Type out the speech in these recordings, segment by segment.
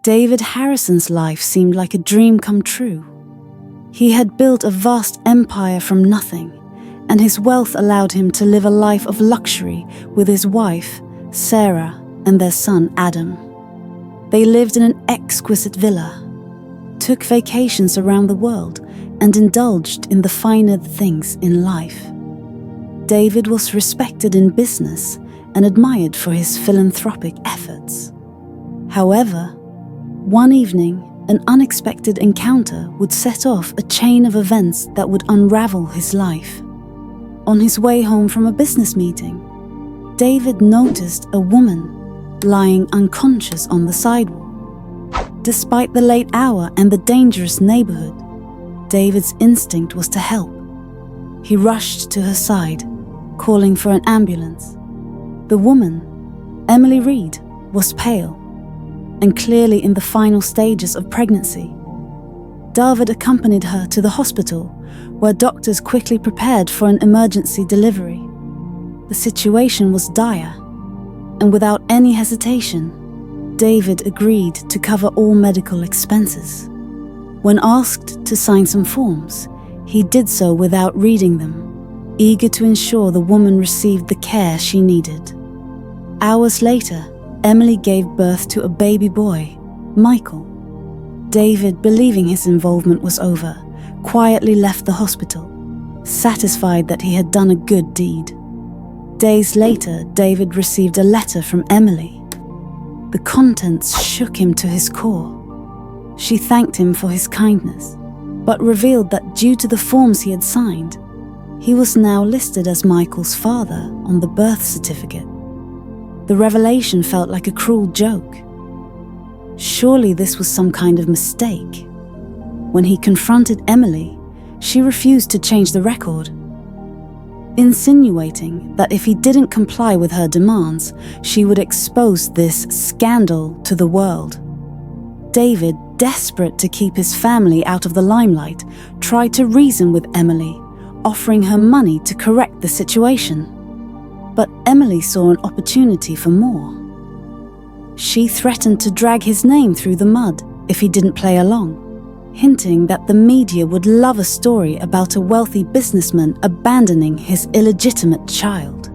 David Harrison's life seemed like a dream come true. He had built a vast empire from nothing, and his wealth allowed him to live a life of luxury with his wife, Sarah, and their son, Adam. They lived in an exquisite villa, took vacations around the world, and indulged in the finer things in life. David was respected in business and admired for his philanthropic efforts. However, one evening, an unexpected encounter would set off a chain of events that would unravel his life. On his way home from a business meeting, David noticed a woman lying unconscious on the sidewalk. Despite the late hour and the dangerous neighborhood, David's instinct was to help. He rushed to her side, calling for an ambulance. The woman, Emily Reed, was pale and clearly in the final stages of pregnancy. David accompanied her to the hospital, where doctors quickly prepared for an emergency delivery. The situation was dire, and without any hesitation, David agreed to cover all medical expenses. When asked to sign some forms, he did so without reading them, eager to ensure the woman received the care she needed. Hours later, Emily gave birth to a baby boy, Michael. David, believing his involvement was over, quietly left the hospital, satisfied that he had done a good deed. Days later, David received a letter from Emily. The contents shook him to his core. She thanked him for his kindness, but revealed that due to the forms he had signed, he was now listed as Michael's father on the birth certificate. The revelation felt like a cruel joke. Surely this was some kind of mistake. When he confronted Emily, she refused to change the record, insinuating that if he didn't comply with her demands, she would expose this scandal to the world. David, desperate to keep his family out of the limelight, tried to reason with Emily, offering her money to correct the situation. But Emily saw an opportunity for more. She threatened to drag his name through the mud if he didn't play along, hinting that the media would love a story about a wealthy businessman abandoning his illegitimate child.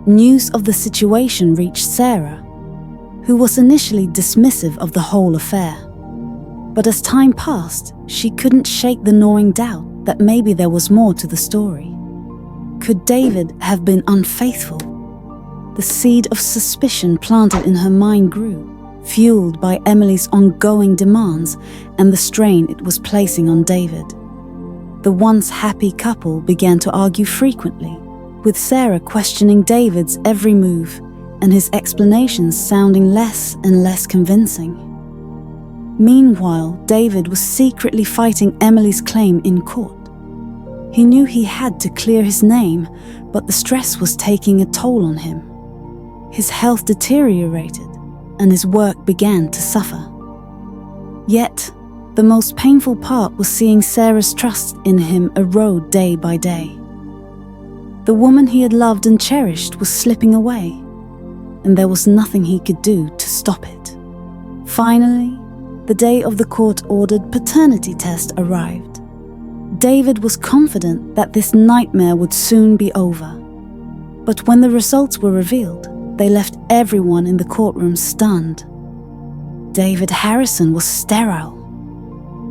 News of the situation reached Sarah, who was initially dismissive of the whole affair. But as time passed, she couldn't shake the gnawing doubt that maybe there was more to the story. Could David have been unfaithful? The seed of suspicion planted in her mind grew, fueled by Emily's ongoing demands and the strain it was placing on David. The once happy couple began to argue frequently, with Sarah questioning David's every move and his explanations sounding less and less convincing. Meanwhile, David was secretly fighting Emily's claim in court. He knew he had to clear his name, but the stress was taking a toll on him. His health deteriorated, and his work began to suffer. Yet, the most painful part was seeing Sarah's trust in him erode day by day. The woman he had loved and cherished was slipping away, and there was nothing he could do to stop it. Finally, the day of the court-ordered paternity test arrived. David was confident that this nightmare would soon be over. But when the results were revealed, they left everyone in the courtroom stunned. David Harrison was sterile.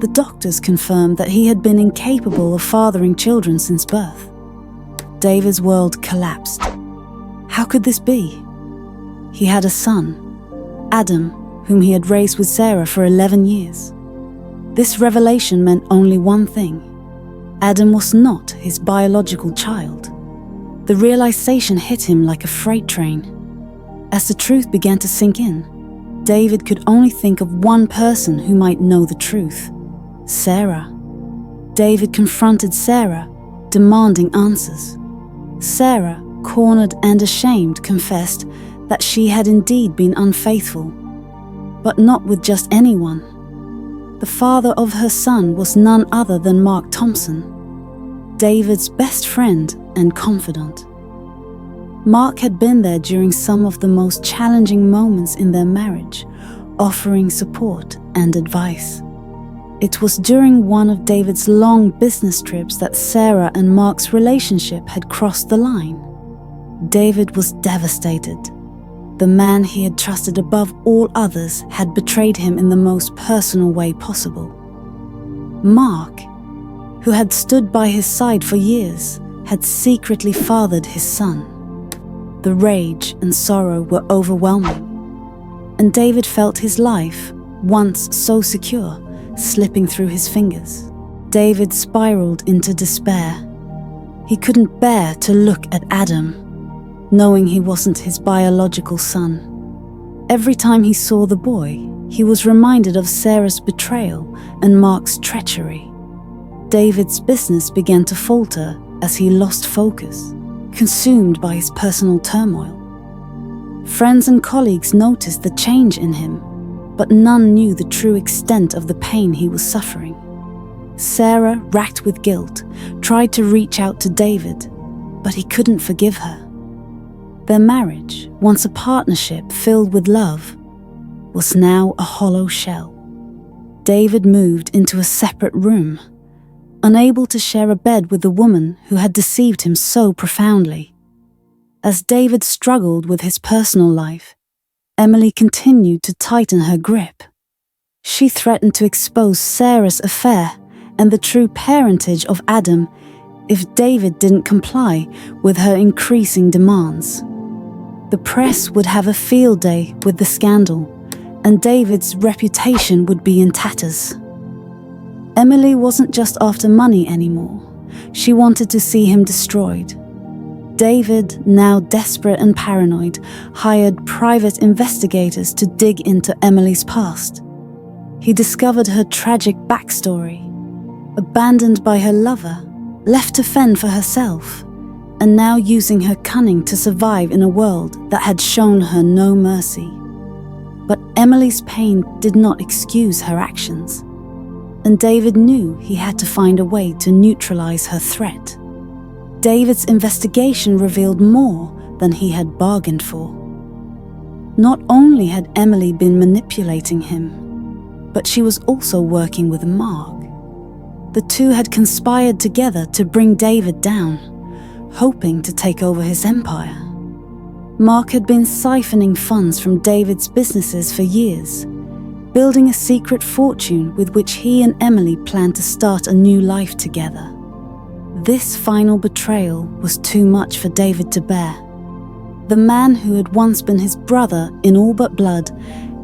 The doctors confirmed that he had been incapable of fathering children since birth. David's world collapsed. How could this be? He had a son, Adam, whom he had raised with Sarah for 11 years. This revelation meant only one thing. Adam was not his biological child. The realization hit him like a freight train. As the truth began to sink in, David could only think of one person who might know the truth: Sarah. David confronted Sarah, demanding answers. Sarah, cornered and ashamed, confessed that she had indeed been unfaithful, but not with just anyone. The father of her son was none other than Mark Thompson, David's best friend and confidant. Mark had been there during some of the most challenging moments in their marriage, offering support and advice. It was during one of David's long business trips that Sarah and Mark's relationship had crossed the line. David was devastated. The man he had trusted above all others had betrayed him in the most personal way possible. Mark, who had stood by his side for years, had secretly fathered his son. The rage and sorrow were overwhelming, and David felt his life, once so secure, slipping through his fingers. David spiraled into despair. He couldn't bear to look at Adam, knowing he wasn't his biological son. Every time he saw the boy, he was reminded of Sarah's betrayal and Mark's treachery. David's business began to falter as he lost focus, consumed by his personal turmoil. Friends and colleagues noticed the change in him, but none knew the true extent of the pain he was suffering. Sarah, racked with guilt, tried to reach out to David, but he couldn't forgive her. Their marriage, once a partnership filled with love, was now a hollow shell. David moved into a separate room, unable to share a bed with the woman who had deceived him so profoundly. As David struggled with his personal life, Emily continued to tighten her grip. She threatened to expose Sarah's affair and the true parentage of Adam if David didn't comply with her increasing demands. The press would have a field day with the scandal, and David's reputation would be in tatters. Emily wasn't just after money anymore. She wanted to see him destroyed. David, now desperate and paranoid, hired private investigators to dig into Emily's past. He discovered her tragic backstory. Abandoned by her lover, left to fend for herself, and now using her cunning to survive in a world that had shown her no mercy. But Emily's pain did not excuse her actions, and David knew he had to find a way to neutralize her threat. David's investigation revealed more than he had bargained for. Not only had Emily been manipulating him, but she was also working with Mark. The two had conspired together to bring David down, hoping to take over his empire. Mark had been siphoning funds from David's businesses for years, building a secret fortune with which he and Emily planned to start a new life together. This final betrayal was too much for David to bear. The man who had once been his brother in all but blood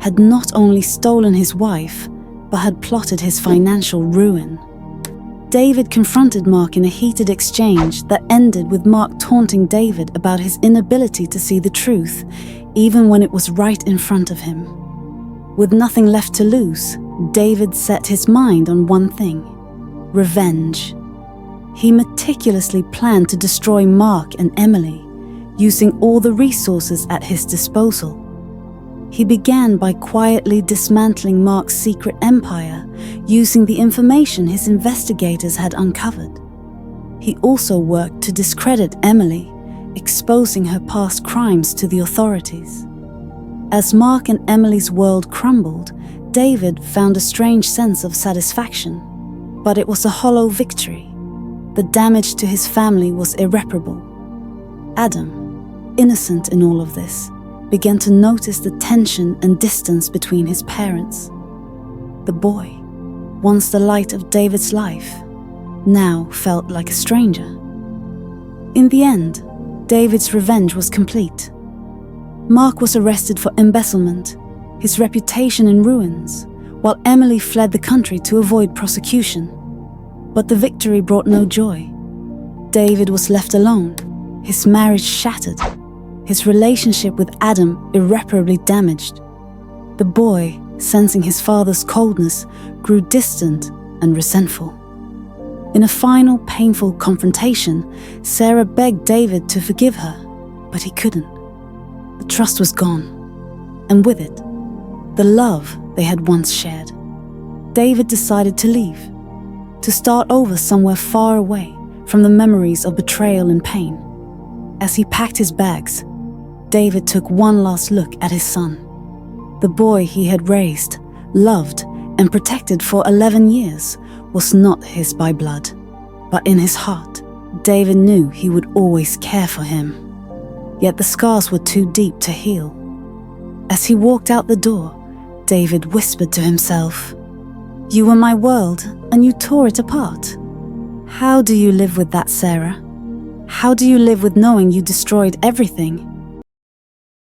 had not only stolen his wife, but had plotted his financial ruin. David confronted Mark in a heated exchange that ended with Mark taunting David about his inability to see the truth, even when it was right in front of him. With nothing left to lose, David set his mind on one thing: revenge. He meticulously planned to destroy Mark and Emily, using all the resources at his disposal. He began by quietly dismantling Mark's secret empire, using the information his investigators had uncovered. He also worked to discredit Emily, exposing her past crimes to the authorities. As Mark and Emily's world crumbled, David found a strange sense of satisfaction, but it was a hollow victory. The damage to his family was irreparable. Adam, innocent in all of this, began to notice the tension and distance between his parents. The boy, once the light of David's life, now felt like a stranger. In the end, David's revenge was complete. Mark was arrested for embezzlement, his reputation in ruins, while Emily fled the country to avoid prosecution. But the victory brought no joy. David was left alone, his marriage shattered, his relationship with Adam irreparably damaged. The boy, sensing his father's coldness, grew distant and resentful. In a final painful confrontation, Sarah begged David to forgive her, but he couldn't. The trust was gone, and with it, the love they had once shared. David decided to leave, to start over somewhere far away from the memories of betrayal and pain. As he packed his bags, David took one last look at his son. The boy he had raised, loved, and protected for 11 years was not his by blood, but in his heart, David knew he would always care for him. Yet the scars were too deep to heal. As he walked out the door, David whispered to himself, "You were my world, and you tore it apart. How do you live with that, Sarah? How do you live with knowing you destroyed everything?